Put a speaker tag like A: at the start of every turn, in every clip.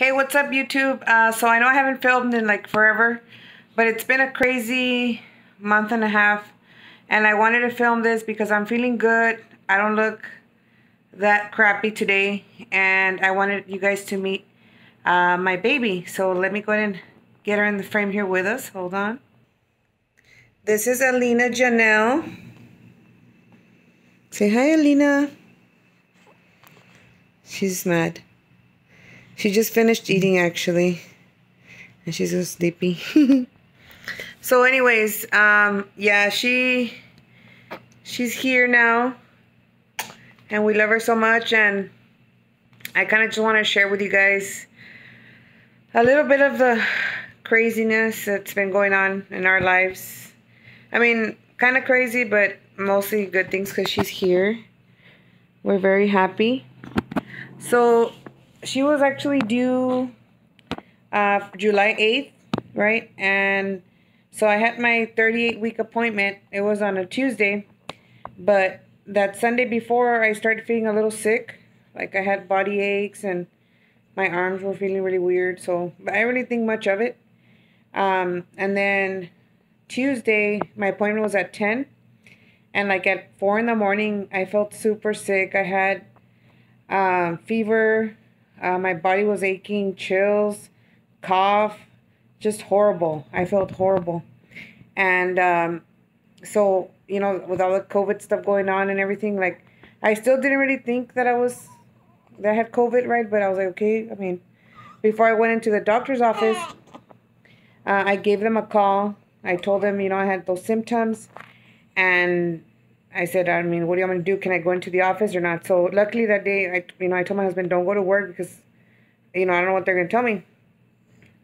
A: Hey, what's up, YouTube? So I know I haven't filmed in like forever, but it's been a crazy month and a half, and I wanted to film this because I'm feeling good. I don't look that crappy today, and I wanted you guys to meet my baby. So let me go ahead and get her in the frame here with us. Hold on. This is Alina Janelle. Say hi, Alina. She's mad. She just finished eating, actually, and she's so sleepy. So anyways, yeah, she's here now, and we love her so much, and I kind of just want to share with you guys a little bit of the craziness that's been going on in our lives. I mean, kind of crazy, but mostly good things because she's here. We're very happy. So she was actually due July 8th, right? And so I had my 38-week appointment. It was on a Tuesday, but that Sunday before, I started feeling a little sick. Like I had body aches and my arms were feeling really weird. So but I didn't really think much of it. And then Tuesday, my appointment was at 10. And like at 4 in the morning, I felt super sick. I had fever. My body was aching, chills, cough, just horrible. I felt horrible. And so, you know, with all the COVID stuff going on and everything, like, I still didn't really think that I had COVID, right? But I was like, okay. I mean, before I went into the doctor's office, I gave them a call. I told them, you know, I had those symptoms. And I said, I mean, what do you want me to do? Can I go into the office or not? So luckily that day, I told my husband, don't go to work because, you know, I don't know what they're going to tell me.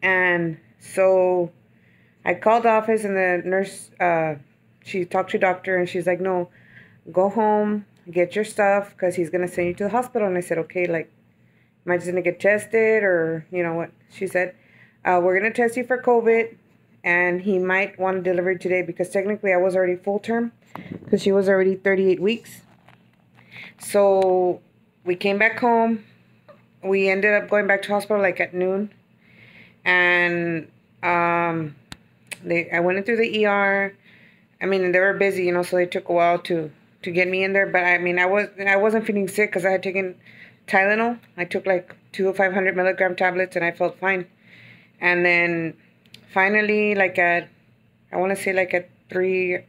A: And so I called the office, and the nurse, she talked to the doctor, and she's like, no, go home, get your stuff, because he's going to send you to the hospital. And I said, okay, like, am I just going to get tested, or, you know what? She said, we're going to test you for COVID, and he might want to deliver today, because technically I was already full term, because she was already 38 weeks. So we came back home. We ended up going back to hospital like at noon. And I went into the ER. I mean, they were busy, you know, so it took a while to get me in there. But I mean, I wasn't feeling sick because I had taken Tylenol. I took like 500 milligram tablets, and I felt fine. And then finally, like I want to say like at 3,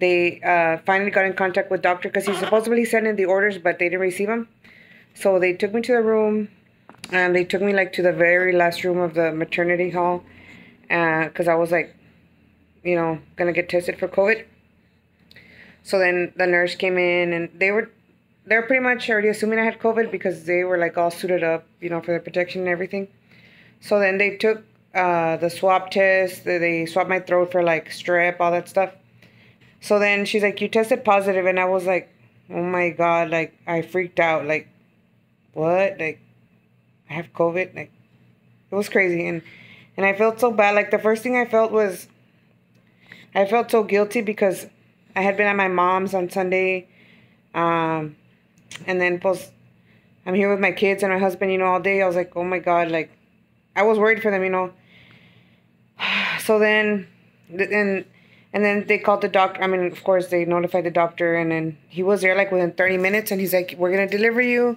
A: they finally got in contact with doctor, because he supposedly sent in the orders, but they didn't receive them. So they took me to the room, and they took me like to the very last room of the maternity hall, because I was like, you know, gonna get tested for COVID. So then the nurse came in, and they were pretty much already assuming I had COVID, because they were like all suited up, you know, for their protection and everything. So then they took the swab test. They swabbed my throat for like strep, all that stuff. So then she's like, you tested positive, and I was like, oh my God, like I freaked out, like, what? Like, I have COVID? Like, it was crazy. And I felt so bad. Like, the first thing I felt was, I felt so guilty because I had been at my mom's on Sunday. And then I'm here with my kids and my husband, you know, all day. I was like, oh my God, like, I was worried for them, you know. So then, and then they called the doctor. I mean, of course, they notified the doctor, and then he was there like within 30 minutes, and he's like, we're going to deliver you.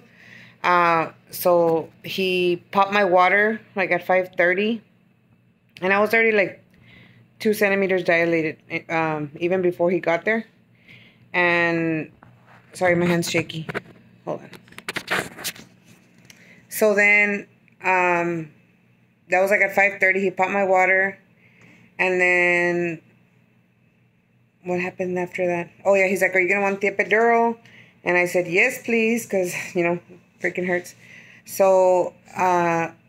A: So he popped my water like at 5:30, and I was already like 2 centimeters dilated, even before he got there. And sorry, my hand's shaky. Hold on. So then, that was like at 5:30, he popped my water. And then what happened after that? Oh yeah, he's like, are you going to want the epidural? And I said, yes, please, because, you know, freaking hurts. So,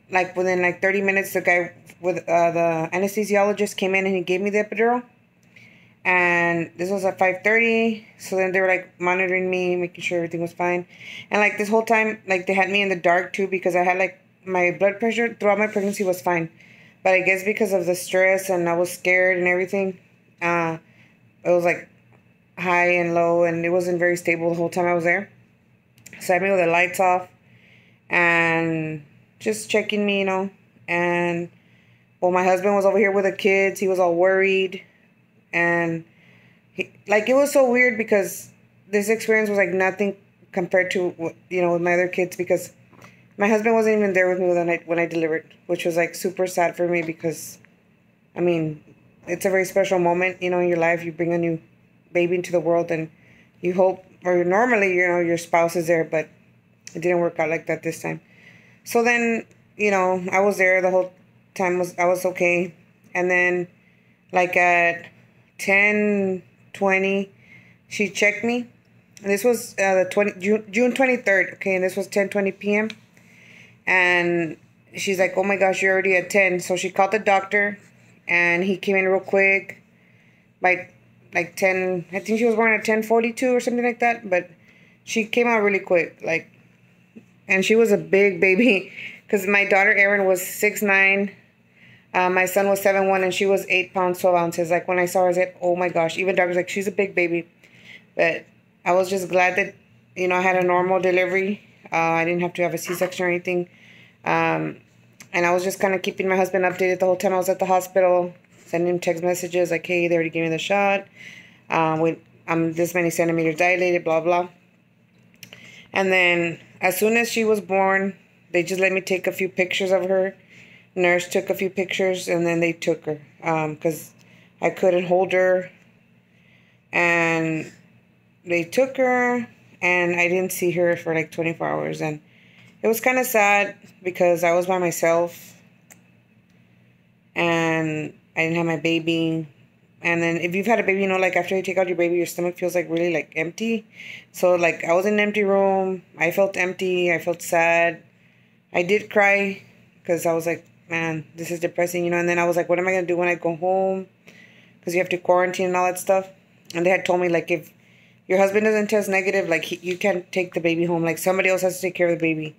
A: like within like 30 minutes, the guy with the anesthesiologist came in, and he gave me the epidural. And this was at 5:30. So then they were like monitoring me, making sure everything was fine. And like this whole time, like they had me in the dark too, because I had like my blood pressure throughout my pregnancy was fine. But I guess because of the stress, and I was scared and everything, it was like high and low, and it wasn't very stable the whole time I was there. So I had me with the lights off, and just checking me, you know. And well, my husband was over here with the kids. He was all worried. And like, it was so weird because this experience was like nothing compared to you know, with my other kids, because my husband wasn't even there with me when I delivered, which was like super sad for me because I mean, it's a very special moment, you know, in your life. You bring a new baby into the world, and you hope, or normally, you know, your spouse is there, but it didn't work out like that this time. So then, you know, I was there the whole time. I was okay. And then like at 10:20, she checked me. And this was June 23rd, okay, and this was 10:20 p.m. And she's like, "Oh my gosh, you're already at 10." So she called the doctor, and he came in real quick by like 10. I think she was born at 10:42 or something like that, but she came out really quick, like, and she was a big baby because my daughter Erin was 6'9". My son was 7'1", and she was 8 pounds 12 ounces. Like, when I saw her, I said, "Oh my gosh!" Even doctor's like, "She's a big baby," but I was just glad that, you know, I had a normal delivery. I didn't have to have a C-section or anything. And I was just kind of keeping my husband updated the whole time I was at the hospital, sending him text messages like, "Hey, they already gave me the shot. I'm this many centimeters dilated, blah, blah." And then as soon as she was born, they just let me take a few pictures of her. Nurse took a few pictures, and then they took her because I couldn't hold her. And they took her, and I didn't see her for like 24 hours. And it was kind of sad because I was by myself, and I didn't have my baby. And then if you've had a baby, you know, like, after you take out your baby, your stomach feels like really like empty. So like, I was in an empty room. I felt empty. I felt sad. I did cry because I was like, man, this is depressing, you know. And then I was like, what am I going to do when I go home? Because you have to quarantine and all that stuff. And they had told me, like, if your husband doesn't test negative, like, you can't take the baby home. Like, somebody else has to take care of the baby.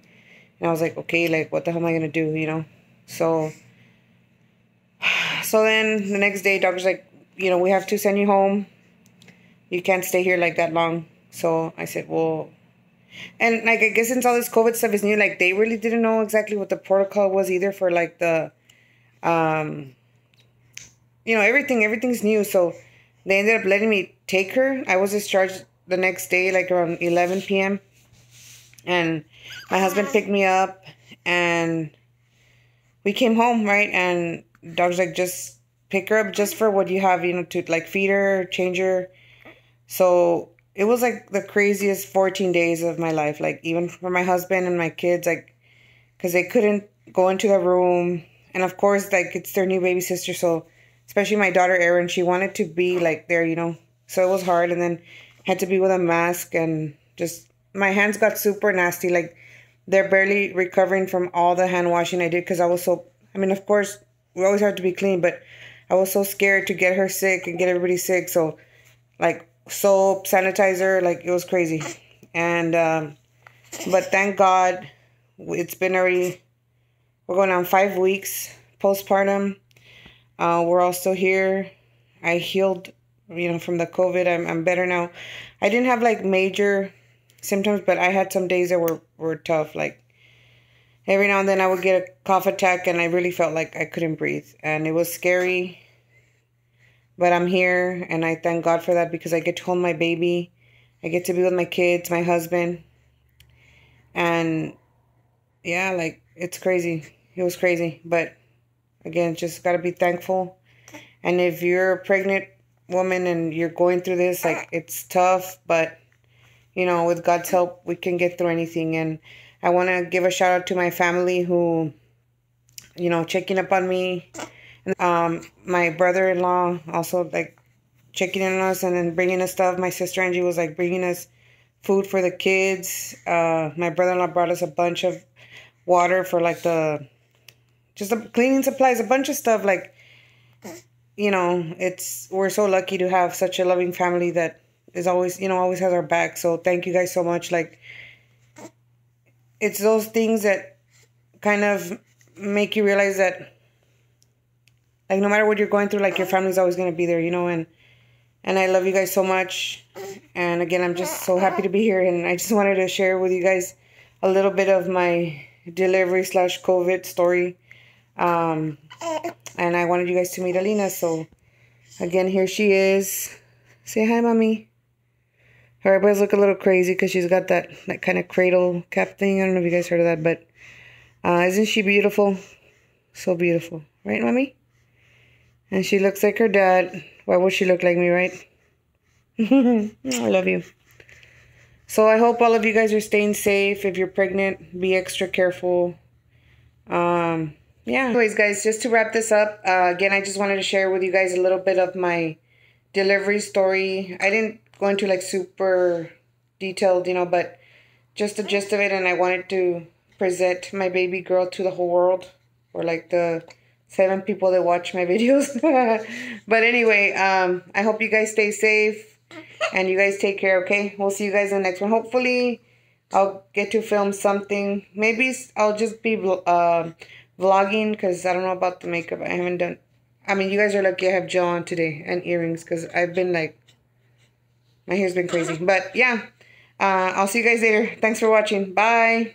A: And I was like, okay, like, what the hell am I going to do, you know? So then the next day, doctor's like, you know, we have to send you home. You can't stay here like that long. So I said, well, and like, I guess since all this COVID stuff is new, like, they really didn't know exactly what the protocol was either for like the, you know, everything's new. So they ended up letting me take her. I was discharged the next day, like around 11 p.m. And my husband picked me up, and we came home, right? And doctor's like, just pick her up just for what you have, you know, to like feed her, change her. So it was like the craziest 14 days of my life. Like, even for my husband and my kids, like, because they couldn't go into the room. And of course, like, it's their new baby sister. So especially my daughter Erin, she wanted to be like there, you know. So it was hard. And then had to be with a mask, and just my hands got super nasty. Like, they're barely recovering from all the hand washing I did because I was so, I mean, of course, we always have to be clean, but I was so scared to get her sick and get everybody sick. So, like, soap, sanitizer, like, it was crazy. And, but thank God, it's been already, we're going on 5 weeks postpartum. We're all still here. I healed, you know, from the COVID. I'm better now. I didn't have like major symptoms, but I had some days that were tough. Like, every now and then I would get a cough attack, and I really felt like I couldn't breathe. And it was scary. But I'm here, and I thank God for that because I get to hold my baby. I get to be with my kids, my husband. And yeah, like, it's crazy. It was crazy. But again, just got to be thankful. And if you're a pregnant woman and you're going through this, like, it's tough, but, you know, with God's help, we can get through anything. And I want to give a shout out to my family who, you know, checking up on me. And my brother-in-law also, like, checking in on us and then bringing us stuff. My sister Angie was, like, bringing us food for the kids. My brother-in-law brought us a bunch of water for, like, just the cleaning supplies, a bunch of stuff. Like, you know, we're so lucky to have such a loving family that is always, you know, always has our back. So thank you guys so much. Like, it's those things that kind of make you realize that, like, no matter what you're going through, like, your family's always going to be there, you know. And I love you guys so much. And again, I'm just so happy to be here. And I just wanted to share with you guys a little bit of my delivery slash COVID story. And I wanted you guys to meet Alina. So again, here she is. Say hi, mommy. Her eyebrows look a little crazy because she's got that kind of cradle cap thing. I don't know if you guys heard of that, but isn't she beautiful? So beautiful. Right, mommy? And she looks like her dad. Why would she look like me, right? I love you. So I hope all of you guys are staying safe. If you're pregnant, be extra careful. Yeah. Anyways, guys, just to wrap this up, again, I just wanted to share with you guys a little bit of my delivery story. I didn't go into like super detailed, but just the gist of it. And I wanted to present my baby girl to the whole world, or like the 7 people that watch my videos. But anyway, I hope you guys stay safe and you guys take care, okay? We'll see you guys in the next one. Hopefully, I'll get to film something. Maybe I'll just be vlogging because I don't know about the makeup. I haven't done... I mean, you guys are lucky I have gel on today and earrings because I've been like... My hair's been crazy. But yeah, I'll see you guys later. Thanks for watching. Bye.